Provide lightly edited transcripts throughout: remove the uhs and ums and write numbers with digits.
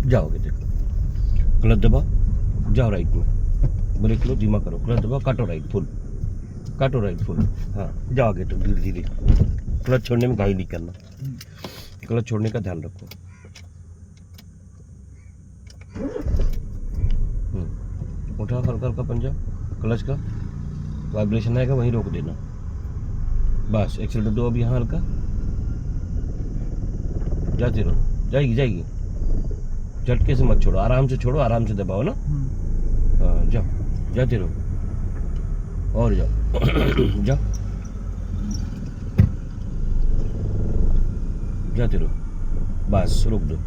जाओगे देखो, क्लच दबाओ, जाओ राइट में, ब्रेक लो, धीमा करो, क्लच दबाओ, काटो राइट फुल, काटो राइट फुल, हाँ जाओ आगे तो धीरे धीरे, क्लच छोड़ने में घाई नहीं करना, क्लच छोड़ने का ध्यान रखो। उठाओ हल्का हल्का पंजा, क्लच का वाइब्रेशन आएगा वहीं रोक देना, बस एक्सीलरेटर दो अब यहाँ हल्का, जाती रहो, जाएगी जाएगी, झटके से मत छोड़ो, आराम से छोड़ो, आराम से दबाओ ना, हाँ जाओ, जाते रहो और जाओ जाओ, जाते रहो, बस रोक दो,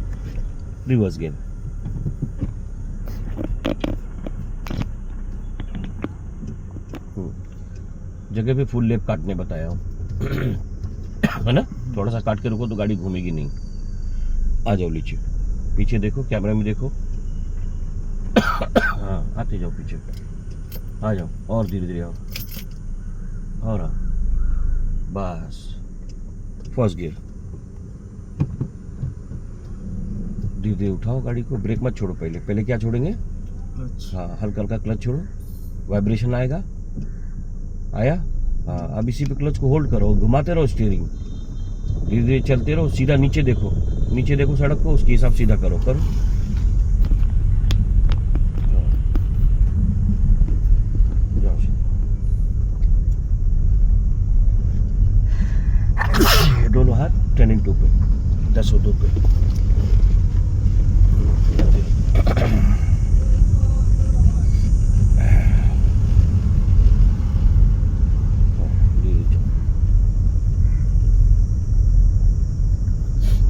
रिवर्स गेयर, जगह पे फुल लेप काटने बताया हूँ है ना, थोड़ा सा काट के रुको तो गाड़ी घूमेगी नहीं। आ जाओ नीचे, पीछे देखो, कैमरा में देखो, हाँ आते जाओ पीछे, आ जाओ और धीरे धीरे आओ, और आओ, बस फर्स्ट गियर, धीरे धीरे उठाओ गाड़ी को, ब्रेक मत छोड़ो, पहले पहले क्या छोड़ेंगे, हाँ हल्का हल्का क्लच छोड़ो, वाइब्रेशन आएगा, आया, हाँ अब इसी पे क्लच को होल्ड करो, घुमाते रहो स्टीयरिंग, धीरे धीरे चलते रहो, सीधा नीचे देखो, नीचे देखो सड़क को, उसके हिसाब सीधा करो, करो, दोनों हाथ टर्निंग टू पे, 10 पे,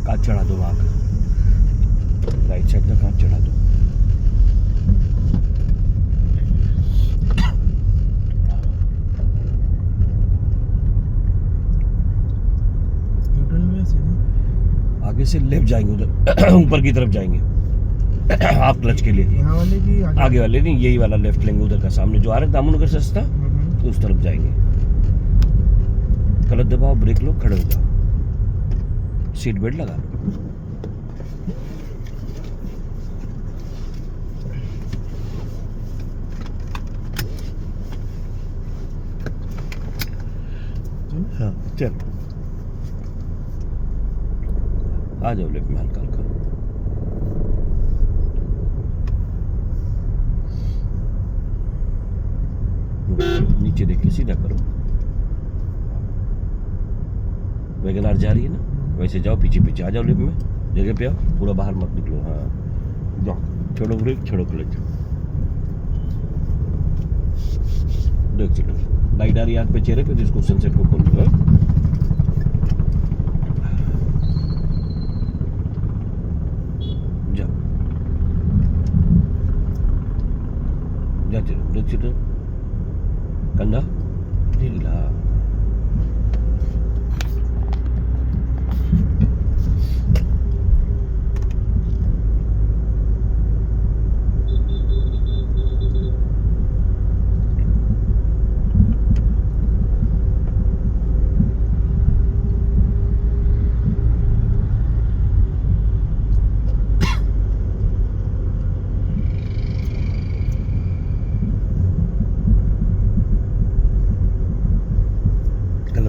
कांच चढ़ा दो वहां का, राइट साइड का कांच चढ़ा दो, आगे से लेफ्ट जाएंगे उधर ऊपर की तरफ जाएंगे हाफ क्लच के लिए, यहाँ वाले की आगे वाले नहीं, यही वाला लेफ्ट लेंगे, उधर का सामने जो आ रहा है दामनगर से रास्ता, तो उस तरफ जाएंगे, क्लच दबाओ, ब्रेक लो, खड़े हो जाओ, सीट बेल्ट लगा लो, हाँ चल, आ जाओ लेफ्ट में हल्का हल्का, नीचे देख के सीधा करो, वैगनआर जा रही है ना, वैसे जाओ, पीछे पीछे आ जाओ, लेफ्ट में जगह पे आओ, पूरा बाहर मत निकलो, हाँ जाओ, छोड़ो ब्रेक, छोड़ो क्लच, देख चलो, लाइट आ रही है आँख पे, चेहरे पे, तो इसको सनसेट को खोल दो, जाओ, जाते रहो, देख चलो, कंधा ढीला,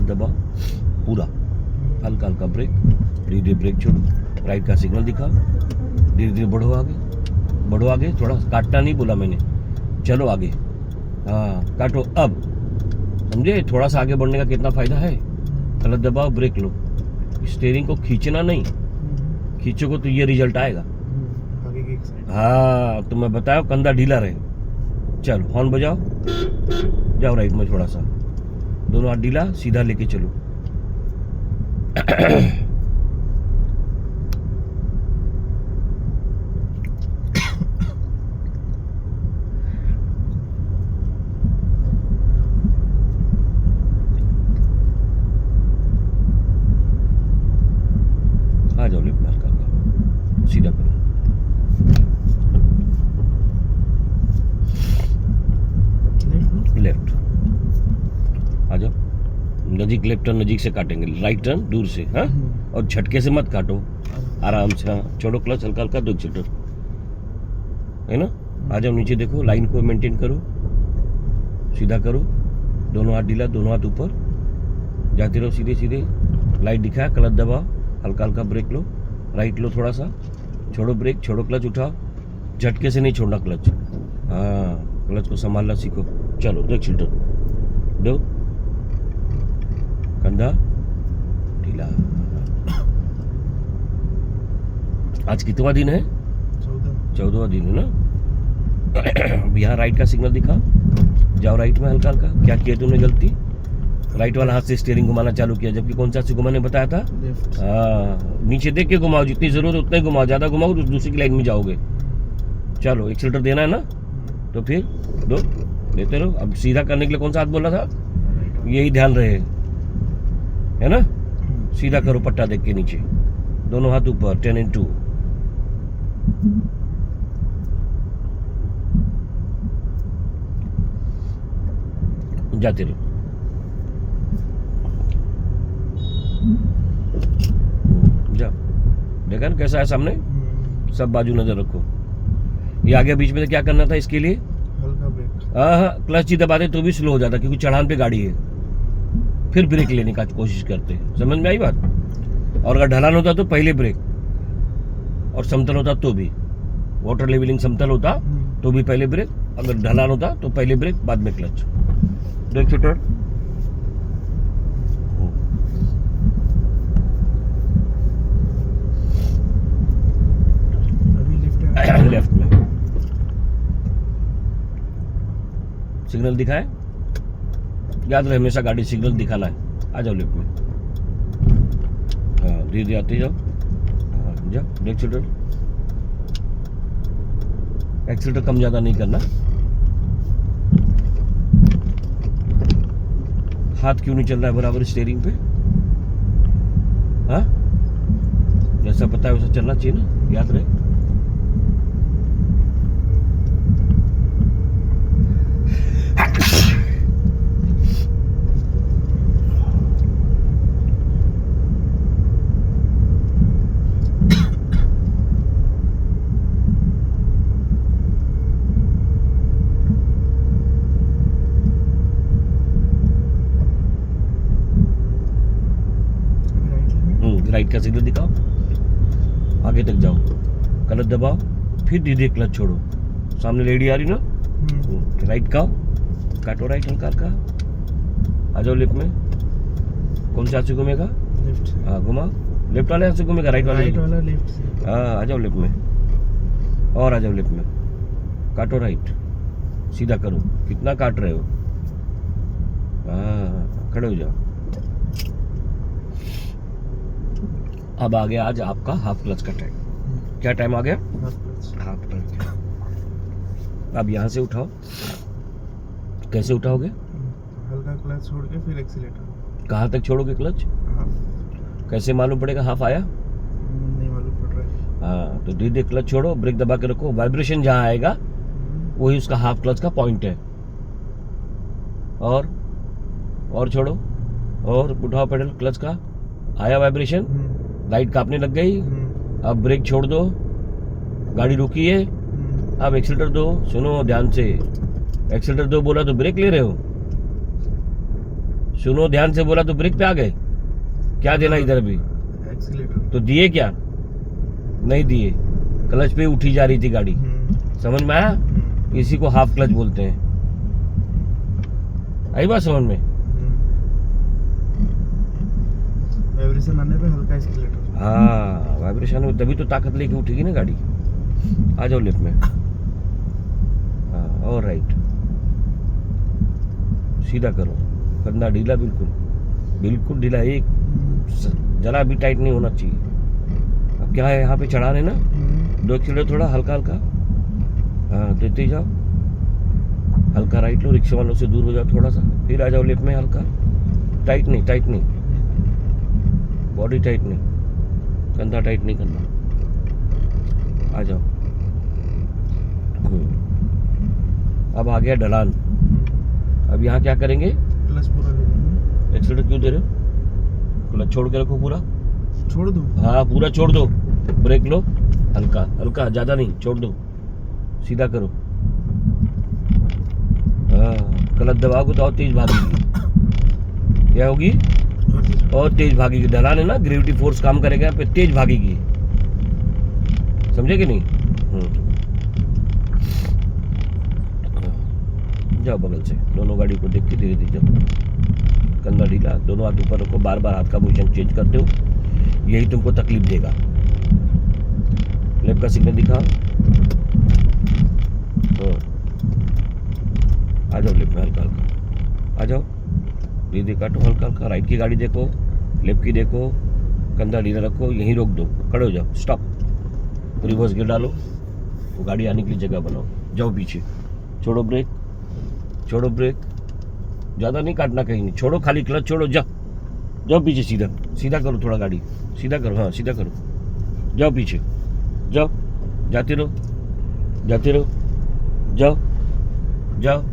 दबाओ पूरा, हल्का हल्का ब्रेक, धीरे धीरे ब्रेक छोड़ो, राइट का सिग्नल दिखाओ, धीरे धीरे बढ़ो आगे, बढ़ो आगे, थोड़ा काटना नहीं बोला मैंने, चलो आगे, हाँ काटो अब, समझे, थोड़ा सा आगे बढ़ने का कितना फायदा है, क्लच दबाओ, ब्रेक लो, स्टीयरिंग को खींचना नहीं, खींचोगे तो ये रिजल्ट आएगा, हाँ तो मैं बताया कंधा ढीला रहे, चलो हॉर्न बजाओ, जाओ राइट में थोड़ा सा, दोनों हाथ ढीला, सीधा लेके चलो, आ जाओ लेफ्ट में हल्का हल्का, सीधा करो, लेफ्ट आ जाओ, नजीक लेफ्ट टर्न नजीक से काटेंगे, राइट टर्न दूर से, हाँ और झटके से मत काटो, आराम से, हाँ छोड़ो क्लच हल्का हल्का, दो एक्सीलरेटर, है ना। आ जाओ नीचे, देखो लाइन को मेंटेन करो, सीधा करो, दोनों हाथ ढीला, दोनों हाथ ऊपर, जाते रहो सीधे सीधे। लाइट दिखाया, क्लच दबाओ, हल्का हल्का ब्रेक लो, राइट लो थोड़ा सा, छोड़ो ब्रेक, छोड़ो क्लच, उठाओ, झटके से नहीं छोड़ना क्लच। हाँ, क्लच को संभालना सीखो। चलो दो एक्सीलेटर, दो, कंधा ढीला। आज कितवा दिन है? 14वां दिन है ना। यहाँ राइट का सिग्नल दिखा, जाओ राइट में हल्का हल्का। क्या किया तुमने गलती? राइट वाला हाथ से स्टीयरिंग घुमाना चालू किया, जबकि कौन सा से घुमाने बताया था? हाँ, नीचे देख के घुमाओ, जितनी जरूरत उतना ही घुमाओ, ज्यादा घुमाओ तो दूसरी की लाइन में जाओगे। चलो एक्सीलेटर देना है ना, तो फिर दो, देते रहो। अब सीधा करने के लिए कौन सा हाथ बोला था? यही ध्यान रहे, है ना। सीधा करो, पट्टा देख के नीचे, दोनों हाथ ऊपर, 10-2। जाते रहो। जाओ, देखा ना कैसा है सामने, सब बाजू नजर रखो। ये आगे बीच में से क्या करना था इसके लिए? हल्का ब्रेक। हाँ, क्लच ही दबा दे तो भी स्लो हो जाता, क्योंकि चढ़ान पे गाड़ी है। फिर ब्रेक लेने का कोशिश करते, समझ में आई बात? और अगर ढलान होता तो पहले ब्रेक, और समतल होता तो भी, वाटर लेवलिंग समतल होता तो भी पहले ब्रेक, अगर ढलान होता तो पहले ब्रेक बाद में क्लच। देख शूटर, अभी लिफ्ट लेफ्ट में सिग्नल दिखाए, याद रहे हमेशा गाड़ी सिग्नल दिखाना है। आ जाओ लेफ्ट में, हाँ धीरे धीरे आते जाओ। हाँ जाओ, देख शूटर, एक्सीलेटर कम ज्यादा नहीं करना। हाथ क्यों नहीं चल रहा है बराबर स्टीयरिंग पे? हाँ, जैसा पता है वैसा चलना चाहिए ना, याद रहे। राइट का सिग्नल दिखाओ, आगे तक जाओ, क्लच दबाओ, फिर धीरे क्लच छोड़ो। सामने लेडी आ रही ना, राइट का काटो, राइट हल्का हल्का। आ जाओ लेफ्ट में, कौन से हाथ से घूमेगा? लेफ्ट। हाँ घुमाओ, लेफ्ट वाले हाथ से घूमेगा, राइट वाले? राइट वाला लेफ्ट से। हाँ आ जाओ लेफ्ट में, और आ जाओ लेफ्ट में, काटो राइट, सीधा करो। कितना काट रहे हो? हाँ, खड़े हो जाओ। अब आ गया आज आपका हाफ क्लच का टाइम। क्या टाइम आ गया? Half clutch. अब यहाँ से उठाओ, कैसे उठाओगे? हल्का क्लच छोड़ के फिर एक्सीलेटर। कहाँ तक छोड़ोगे क्लच? हाफ। कैसे मालूम पड़ेगा हाफ आया? नहीं मालूम पड़ रहा है। हाँ, तो धीरे धीरे क्लच छोड़ो, ब्रेक दबा के रखो, वाइब्रेशन जहाँ आएगा वही उसका हाफ क्लच का पॉइंट है। और छोड़ो, और उठाओ पेडल क्लच का, आया वाइब्रेशन, लाइट कांपने लग गई। अब ब्रेक छोड़ दो, गाड़ी रुकी है, अब एक्सीलेटर दो। सुनो ध्यान से, एक्सीलेटर दो बोला तो ब्रेक ले रहे हो। सुनो ध्यान से, बोला तो ब्रेक पे आ गए। क्या देना इधर भी? एक्सीलेटर तो दिए क्या? नहीं दिए, क्लच पे उठी जा रही थी गाड़ी। समझ में आया? इसी को हाफ क्लच बोलते हैं। आई बात समझ में? वाइब्रेशन आने पे हल्का एक्सीलेटर। हाँ, वाइब्रेशन में तभी तो ताकत लेके उठेगी ना गाड़ी। आ जाओ लेफ्ट में, हाँ, और राइट, सीधा करो, कंधा ढीला, बिल्कुल बिल्कुल ढीला, एक जरा भी टाइट नहीं होना चाहिए। अब क्या है, यहाँ पे चढ़ान है ना, दो एक्सीलेटर थोड़ा हल्का हल्का, हाँ देते जाओ, हल्का राइट लो, रिक्शा वालों से दूर हो जाओ थोड़ा सा, फिर आ जाओ लेफ्ट में, हल्का टाइट नहीं, बॉडी टाइट नहीं, कंधा टाइट नहीं करना। आ जाओ। अब आ गया ढलान। अब यहाँ क्या करेंगे? क्लच पूरा ले लेंगे। एक्सीलेटर क्यों दे रहे हो? क्लच छोड़ के रखो पूरा। छोड़ दूं? हाँ पूरा छोड़ दो, ब्रेक लो, हल्का हल्का, ज्यादा नहीं, छोड़ दो, सीधा करो। हाँ, क्लच दबाओगे तो और तेज भागेगी। क्या होगी? और तेज भागेगी। ढलान है ना, ग्रेविटी फोर्स काम करेगा पे तेज भागेगी। समझे कि नहीं? जाओ बगल से, दोनों गाड़ी को देख के धीरे धीरे जाओ। कंधा ढीला, दोनों हाथ ऊपर रखो, बार बार हाथ का पोजीशन चेंज करते हो, यही तुमको तकलीफ देगा। लेफ्ट का सिग्नल दिखाओ। आ जाओ लेफ्ट में, हल्का हल्का आ जाओ, धीरे काटो, हल्का हल्का। राइट की गाड़ी देखो, लेफ्ट की देखो, कंधा ढीला रखो, यहीं रोक दो, खड़े हो जाओ, स्टॉप। रिवर्स गियर डालो, वो गाड़ी आने के लिए जगह बनाओ, जाओ पीछे, छोड़ो ब्रेक, छोड़ो ब्रेक, ज़्यादा नहीं काटना कहीं नहीं, छोड़ो, खाली क्लच छोड़ो, जाओ जाओ पीछे, सीधा सीधा करो, थोड़ा गाड़ी सीधा करो, हाँ सीधा करो, जाओ पीछे, जाओ, जाते रहो, जाते रहो, जाओ जाओ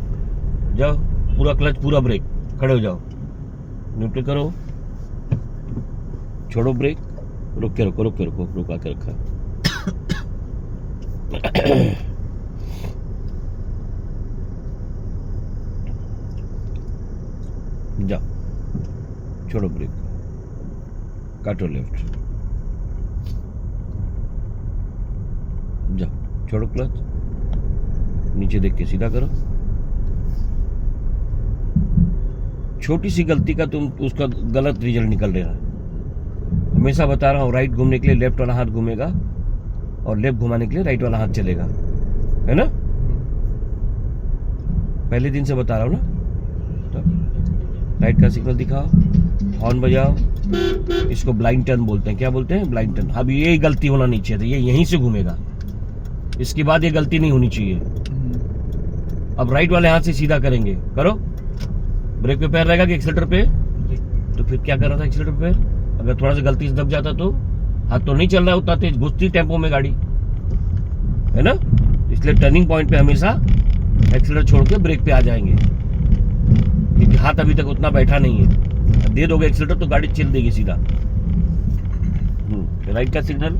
जाओ, पूरा क्लच, पूरा ब्रेक, खड़े हो जाओ, न्यूट्रल करो, छोड़ो ब्रेक, रुक के रखो, रुक के रखो, रुका के रखा। जाओ, छोड़ो ब्रेक, काटो लेफ्ट, जाओ, छोड़ो क्लच, नीचे देख के सीधा करो। छोटी सी गलती का तुम उसका गलत रिजल्ट निकल रहा है। हमेशा बता रहा हूँ, राइट घूमने के लिए लेफ्ट वाला हाथ घूमेगा और लेफ्ट घुमाने के लिए राइट वाला हाथ चलेगा, है ना? पहले दिन से बता रहा हूँ ना। तो राइट का सिग्नल दिखाओ, हॉर्न बजाओ, इसको ब्लाइंड टर्न बोलते हैं। क्या बोलते हैं? Blind turn. अब ये गलती होना नहीं चाहिए था, ये यहीं से घूमेगा, इसके बाद ये गलती नहीं होनी चाहिए। अब राइट वाले हाथ से सीधा करेंगे, करो। ब्रेक पे पैर रहेगा कि एक्सीलेटर पे? तो फिर क्या कर रहा था एक्सीलेटर पे? अगर थोड़ा सा गलती से दब जाता तो हाथ तो नहीं चल रहा उतना तेज, घुसती टेम्पो में गाड़ी, है ना? इसलिए टर्निंग पॉइंट पे हमेशा एक्सीलेटर छोड़ के ब्रेक पे आ जाएंगे, क्योंकि हाथ अभी तक उतना बैठा नहीं है। दे दोगे एक्सीलेटर तो गाड़ी चल देगी सीधा। राइट का सिग्नल,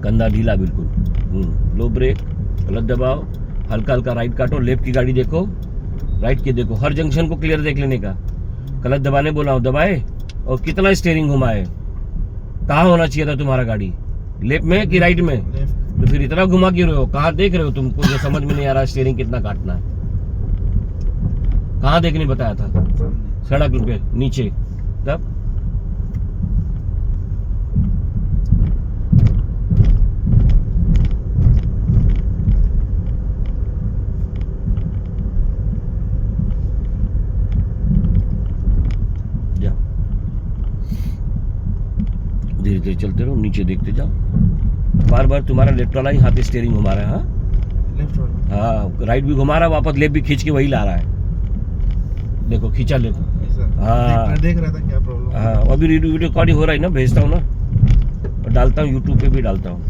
कंधा ढीला बिल्कुल, लो ब्रेक, गलत दबाओ, हल्का हल्का राइट काटो, लेफ्ट की गाड़ी देखो, राइट की देखो, हर जंक्शन को क्लियर देख लेने का। गलत दबाने बोला हूं, दबाए और कितना स्टीयरिंग घुमाए, कहाँ होना चाहिए था तुम्हारा गाड़ी, लेफ्ट में कि राइट में? तो फिर इतना घुमा क्यों रहे हो? कहाँ देख रहे हो? तुमको ये समझ में नहीं आ रहा स्टीयरिंग कितना काटना है? कहाँ देखने बताया था? सड़क पे नीचे, तब धीरे धीरे चलते रहो, नीचे देखते जाओ, बार बार तुम्हारा लेफ्ट वाला ही हाथ स्टीयरिंग घुमा रहा है। हाँ लेफ्ट वाला, हाँ, राइट भी घुमा रहा है, वापस लेफ्ट भी खींच के वही ला रहा है। देखो खींचा लेफ्ट। हाँ मैं देख रहा था क्या प्रॉब्लम। हाँ, अभी वीडियो रिकॉर्डिंग हो रहा है ना, भेजता हूँ ना और डालता हूँ, यूट्यूब पे भी डालता हूँ।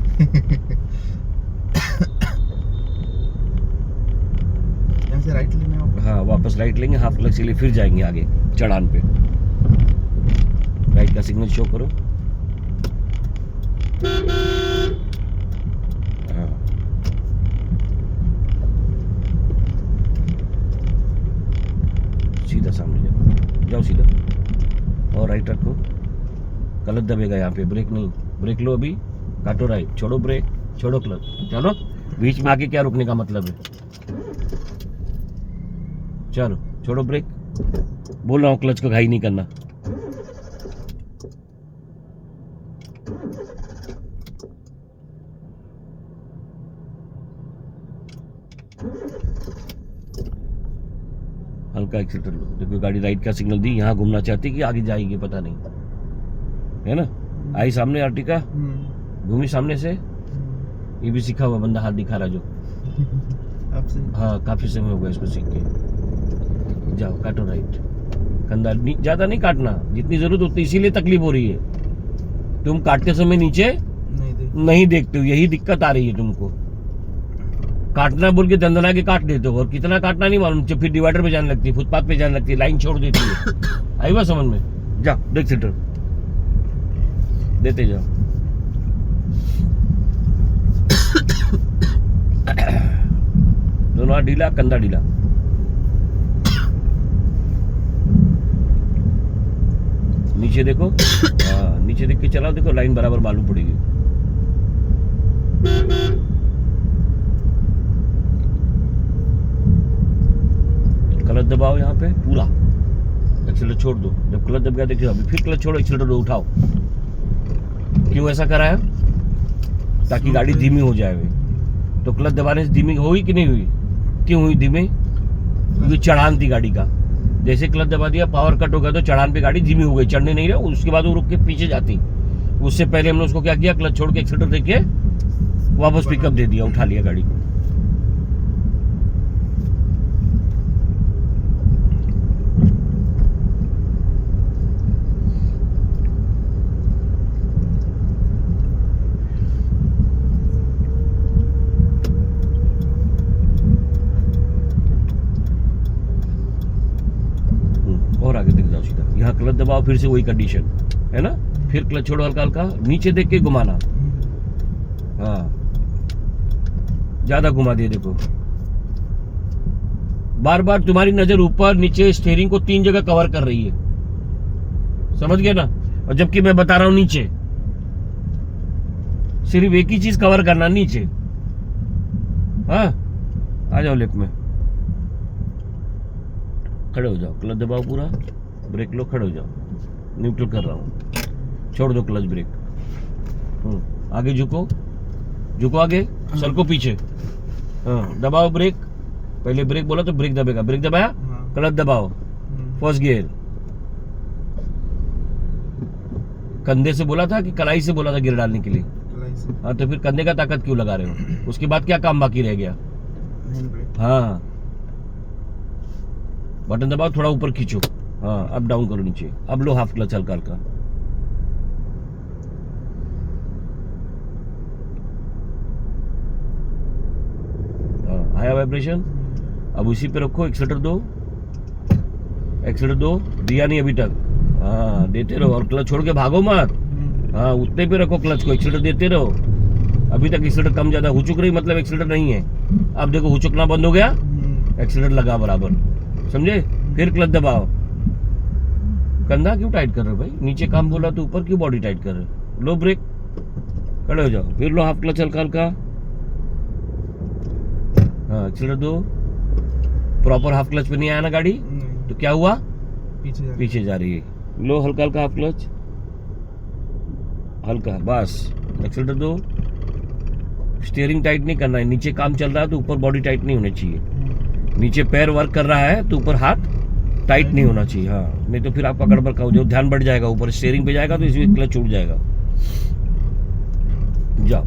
यहाँ से राइट लेना है? हाँ, वापस राइट लेंगे, हाफ क्लच के लिए फिर जाएंगे आगे चढ़ान पे। राइट का सिग्नल शो करो। हाँ, सीधा सामने जाओ, जाओ सीधा और राइट रखो, गलत दबेगा यहाँ पे, ब्रेक नहीं, ब्रेक लो अभी, काटो राइट, छोड़ो ब्रेक, छोड़ो क्लच, चलो। बीच में आके क्या रुकने का मतलब है? चलो छोड़ो ब्रेक, बोल रहा हूँ क्लच को घाई नहीं करना। हल्का एक्सीलेटर लो, देखो गाड़ी राइट का सिग्नल दी, यहाँ घूमना चाहती कि आगे जाएगी पता नहीं, है ना? आई सामने आर्टिका, घूमी सामने से, ये भी सीखा हुआ बंदा हाथ दिखा रहा जो। आपसे? हाँ, काफी समय हो गया इसको सीख के। जाओ, काटो राइट, कंधा ज्यादा नहीं काटना, जितनी जरूरत उतनी, इसीलिए तकलीफ हो रही है। तुम काटते समय नीचे नहीं देखते हो, यही दिक्कत आ रही है तुमको। काटना बोल के दंदना के काट देते हो, और कितना काटना नहीं मालूम, फिर डिवाइडर पे जाने लगती है, फुटपाथ पे जाने लगती है, लाइन छोड़ देती है। आई बात समझ में? जा, देख सेंटर देते जाओ। दोनों हाथ ढीला, कंधा ढीला। नीचे देखो, हाँ नीचे देख के चलाओ, देखो लाइन बराबर मालूम पड़ेगी। क्लच दबाओ यहाँ पे पूरा, एक्सीलरेटर छोड़ दो। जब क्लच दब गया देखिए, अभी फिर क्लच छोड़ो, एक्सीलरेटर दो, उठाओ। क्यों ऐसा करा है? ताकि गाड़ी धीमी हो जाए। तो क्लच दबाने से धीमी हुई कि नहीं हुई? क्यों हुई धीमी? क्योंकि चढ़ान थी गाड़ी का। जैसे क्लच दबा दिया, पावर कट हो गया, तो चढ़ान पे गाड़ी धीमी हो गई, चढ़ने नहीं रहा। उसके बाद वो रुक के पीछे जाती। उससे पहले हमने उसको क्या किया, क्लच छोड़ के एक्सीलरेटर दे के वापस पिकअप दे दिया, उठा लिया गाड़ी को। और आगे दिख जाओ सीधा। यहाँ क्लच दबाओ, फिर से वही कंडीशन है ना। फिर क्लच छोड़ो, हल्का हल्का नीचे देख के घुमाना। हाँ ज्यादा घुमा दिए, देखो बार बार तुम्हारी नजर ऊपर नीचे स्टीयरिंग को 3 जगह कवर कर रही है, समझ गए ना। और जबकि मैं बता रहा हूं नीचे सिर्फ एक ही चीज कवर करना, नीचे। हाँ आ जाओ लेफ्ट में, खड़े हो जाओ, क्लच दबाओ पूरा, ब्रेक लो, खड़े हो जाओ। न्यूट्रल कर रहा हूँ, छोड़ दो क्लच ब्रेक। आगे झुको, झुको आगे, सरको पीछे। हाँ दबाओ ब्रेक, पहले ब्रेक बोला तो ब्रेक दबेगा, ब्रेक दबाया, क्लच दबाओ, फर्स्ट गियर। कंधे से बोला था कि कलाई से बोला था गियर डालने के लिए? हाँ तो फिर कंधे का ताकत क्यों लगा रहे हो? उसके बाद क्या काम बाकी रह गया? हाँ बटन दबाओ, थोड़ा ऊपर खींचो, हाँ अप डाउन करो नीचे। अब लो हाफ क्लच हल्का हल्का। हाँ आया वाइब्रेशन। अब उसी पे रखो, एक्सीलरेटर दो, एक्सीलरेटर दो, दिया नहीं अभी तक। हाँ देते रहो, और क्लच छोड़ के भागो मत। हाँ उतने पे रखो क्लच को, एक्सीलरेटर देते रहो। अभी तक एक्सीलरेटर कम ज्यादा हुचुक रही, मतलब एक्सीलरेटर नहीं है। अब देखो हुचुकना बंद हो गया, एक्सीलरेटर लगा बराबर, समझे। फिर क्लच दबाओ। कंधा क्यों टाइट कर रहे हो भाई? नीचे काम बोला तो ऊपर क्यों बॉडी टाइट कर रहे हो? लो ब्रेक, खड़े हो जाओ, फिर लो हाफ क्लच हल्का हल्का। हाँ एक्सीलरेटर दो, प्रॉपर हाफ क्लच पे नहीं आया ना गाड़ी, तो क्या हुआ? पीछे जा रही है। लो हल्का हल्का हाफ क्लच, हल्का बस। एक्सीलरेटर दो, स्टीयरिंग टाइट नहीं करना है। नीचे काम चल रहा है तो ऊपर बॉडी टाइट नहीं होनी चाहिए। नीचे पैर वर्क कर रहा है तो ऊपर हाथ टाइट नहीं होना चाहिए। हाँ नहीं तो फिर आपका गड़बड़ का जो ध्यान बढ़ जाएगा, ऊपर स्टीयरिंग पे जाएगा तो इसमें क्लच छूट जाएगा। जाओ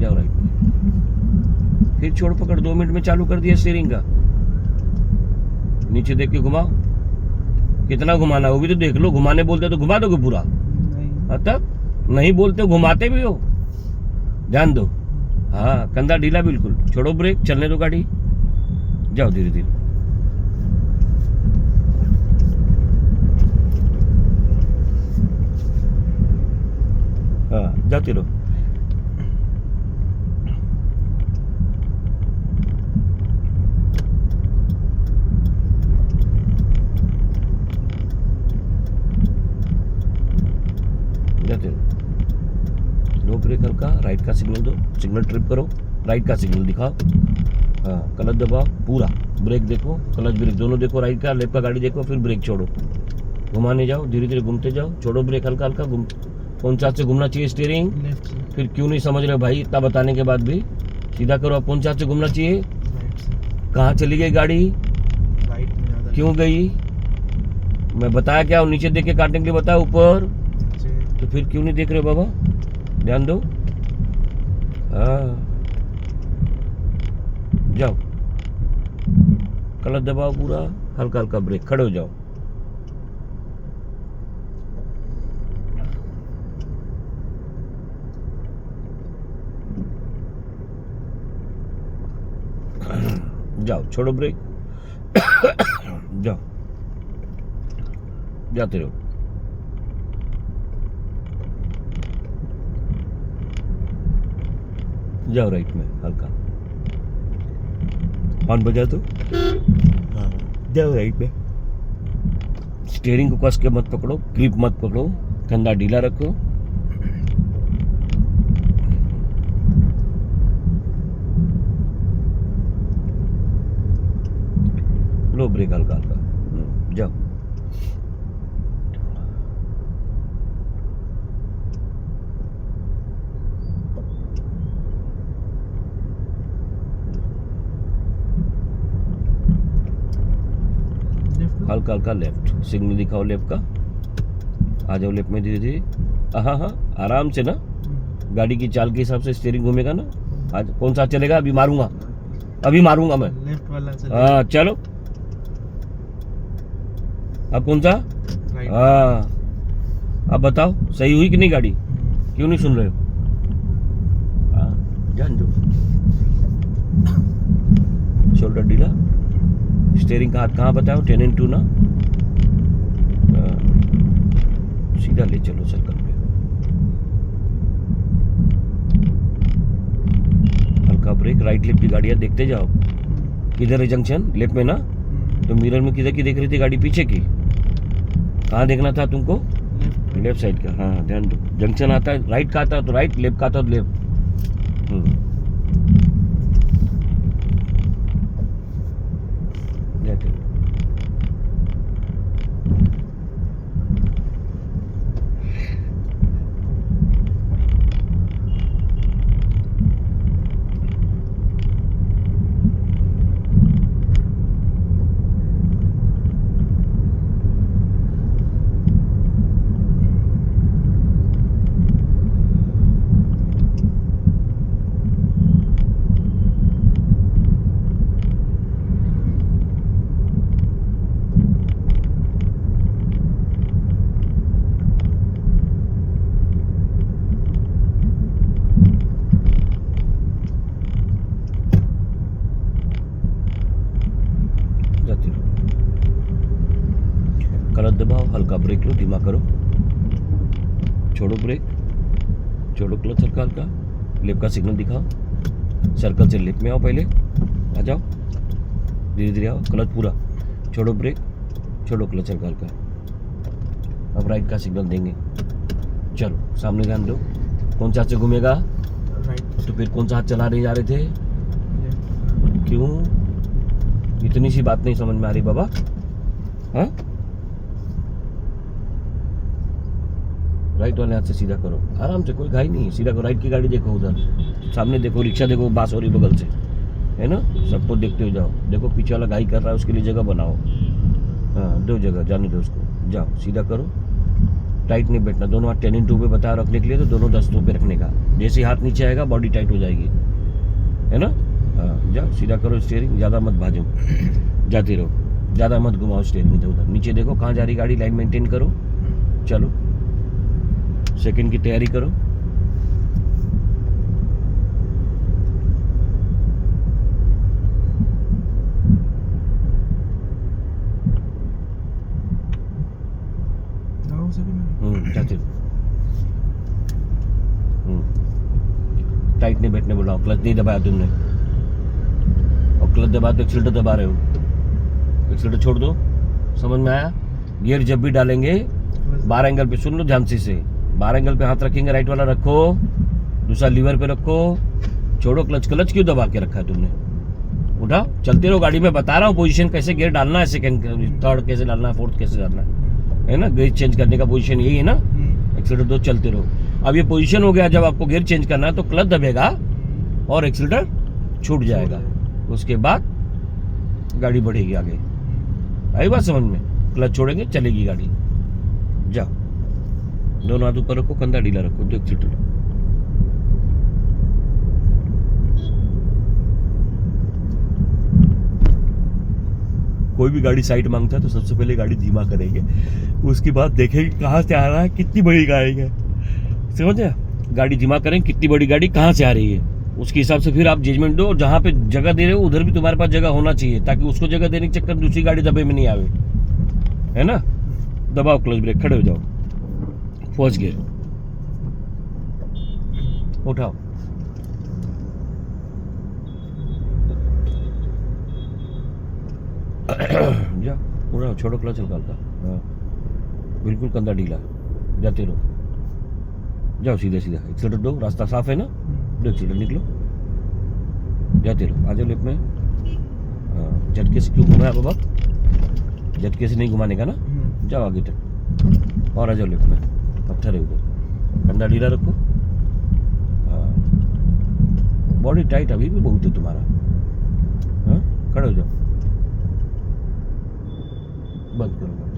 जाओ राइट में, फिर छोड़ पकड़, 2 मिनट में चालू कर दिया स्टीयरिंग का। नीचे देख के घुमाओ, कितना घुमाना है वो भी तो देख लो। घुमाने बोलते तो घुमा दोगे पूरा? तब नहीं बोलते, घुमाते भी हो, ध्यान दो। हाँ कंधा ढीला बिल्कुल, छोड़ो ब्रेक, चलने दो गाड़ी, जाओ धीरे धीरे। हाँ जाते रहो। लो ब्रेक हल्का, राइट का सिग्नल दो, सिग्नल ट्रिप करो, राइट का सिग्नल दिखाओ। हाँ क्लच दबाओ पूरा, ब्रेक देखो, क्लच ब्रेक दोनों देखो, राइट का लेफ्ट का गाड़ी देखो, फिर ब्रेक छोड़ो, घुमाने जाओ, धीरे धीरे घूमते जाओ, छोड़ो ब्रेक हल्का हल्का। कौन सा से घूमना चाहिए स्टीयरिंग? फिर क्यों नहीं समझ रहे भाई? इतना बताने के बाद भी सीधा करो। अब कौन सा से घूमना चाहिए? कहाँ चली गई गाड़ी? क्यों गई? मैं बताया क्या? नीचे देख के काटने के लिए बताया, ऊपर तो फिर क्यों नहीं देख रहे बाबा? ध्यान दो। हाँ जाओ, क्लच दबाओ पूरा, हल्का हल्का ब्रेक, खड़े हो जाओ। जाओ, छोड़ो ब्रेक। जाओ, जाते रहो। जाओ राइट में हल्का, हॉर्न बजा दो। जाओ राइट में। स्टीयरिंग को कस के मत पकड़ो, ग्रिप मत पकड़ो, कंधा ढीला रखो। लो ब्रेक हल्का हल्का। जाओ, हल्का हल्का लेफ्ट, सिग्नल दिखाओ लेफ्ट का। आ जाओ लेफ्ट में धीरे धीरे। हाँ हाँ, आराम से ना, गाड़ी की चाल के हिसाब से स्टीयरिंग घूमेगा ना। आज कौन सा चलेगा? अभी मारूंगा, अभी मारूंगा मैं। लेफ्ट वाला चलेगा। हाँ चलो, अब कौन सा? राइट। हाँ, अब बताओ सही हुई कि नहीं गाड़ी? क्यों नहीं सुन रहे हो? हाँ, जान दो। शोल्डर ढीला, स्टीयरिंग का हाथ कहाँ बताओ? 10-2 ना। सीधा ले चलो सर्कल पे, हल्का ब्रेक। राइट लेफ्ट की गाड़ियाँ देखते जाओ। किधर है जंक्शन? लेफ्ट में ना। तो मिरर में किधर की देख रही थी गाड़ी? पीछे की। कहाँ देखना था तुमको? लेफ्ट साइड का। हाँ ध्यान दो। जंक्शन आता है राइट का, आता है तो राइट, लेफ्ट का आता है तो लेफ्ट। क्लच दबाओ, हल्का ब्रेक लो, धीमा करो, छोड़ो ब्रेक, छोड़ो क्लच हल्का हल्का। लेफ्ट का सिग्नल दिखाओ, सर्कल से लेफ्ट में आओ, पहले आ जाओ, धीरे धीरे आओ, क्लच पूरा, छोड़ो ब्रेक, छोड़ो क्लच हल्का हल्का। अब राइट का सिग्नल देंगे। चलो सामने ध्यान दो। कौन सा हाथ से घूमेगा? राइट। तो फिर कौन सा हाथ चला नहीं जा रहे थे? लेफ्ट। क्यों? इतनी सी बात नहीं समझ में आ रही बाबा? हाँ, राइट वाले हाथ से सीधा करो, आराम से, कोई घाई नहीं है, सीधा करो। राइट की गाड़ी देखो, उधर सामने देखो, रिक्शा देखो, बास हो रही बगल से, है ना। सबको देखते हुए जाओ। देखो पीछे वाला घाई कर रहा है, उसके लिए जगह बनाओ। हाँ, दो जगह जाने दो उसको। जाओ सीधा करो, टाइट नहीं बैठना। दोनों हाथ 10-2 पे बताया रखने के लिए, तो दोनों दस्तों पे रखने का। जैसे हाथ नीचे आएगा बॉडी टाइट हो जाएगी, है ना। हाँ, जाओ सीधा करो स्टीयरिंग, ज़्यादा मत भाजो, जाते रहो, ज़्यादा मत घुमाओ स्टीयरिंग इधर उधर। नीचे देखो कहाँ जा रही गाड़ी, लाइन मेंटेन करो। चलो सेकंड की तैयारी करो। जाते रहो। टाइट नहीं बैठने बोला, क्लच नहीं दबाया तुमने, और क्लच दबाया तो एक्सीलरेटर दबा रहे हो। एक्सीलरेटर छोड़ दो, समझ में आया? गियर जब भी डालेंगे 12 एंगल पे, सुन लो ध्यान से 12 एंगल पे हाथ रखेंगे, राइट वाला रखो, दूसरा लीवर पे रखो, छोड़ो क्लच। क्लच क्यों दबा के रखा है तुमने? उठाओ, चलते रहो गाड़ी में, बता रहा हूँ पोजीशन कैसे गियर डालना है, सेकंड थर्ड कैसे डालना है, फोर्थ कैसे डालना है ना। गियर चेंज करने का पोजीशन यही है ना। एक्सीलरेटर दो, चलते रहो। अब ये पोजीशन हो गया, जब आपको गियर चेंज करना है तो क्लच दबेगा और एक्सीलरेटर छूट जाएगा। उसके बाद गाड़ी बढ़ेगी आगे। आई बात समझ में? क्लच छोड़ेंगे, चलेगी गाड़ी। जाओ, दोनों हाथ ऊपर रखो, कंधा ढीला रखो, तो एक्सीलरेटर। कोई भी गाड़ी साइड मांगता है तो सबसे पहले गाड़ी धीमा करेंगे, उसके बाद देखेंगे कहाँ से आ रहा है, कितनी बड़ी गाड़ी है, समझे? गाड़ी धीमा करें, कितनी बड़ी गाड़ी कहाँ से आ रही है, उसके हिसाब से फिर आप जजमेंट दो। और जहाँ पे जगह दे रहे हो उधर भी तुम्हारे पास जगह होना चाहिए, ताकि उसको जगह देने के चक्कर दूसरी गाड़ी दबे में नहीं आवे, है ना? दबाओ क्लच ब्रेक, खड़े हो जाओ, फर्स्ट गियर उठाओ, जा उड़ाओ, छोड़ो क्लच हल्का हल्का, हाँ बिल्कुल कंधा ढीला, जाते रहो, जाओ सीधे सीधा, एक्सीलेटर दो, रास्ता साफ है ना, दो एक्सीलेटर निकलो, जाते रहो, आ जाओ लेफ्ट में। हाँ, झटके से क्यों घुमाया बाबा, झटके से नहीं घुमाने का ना, जाओ आगे तक और आ जाओ लेफ्ट में, पत्थर है उधर, कंधा ढीला रखो। हाँ, बॉडी टाइट अभी भी बहुत है तुम्हारा, हाँ खड़े हो जाओ, बंद करो।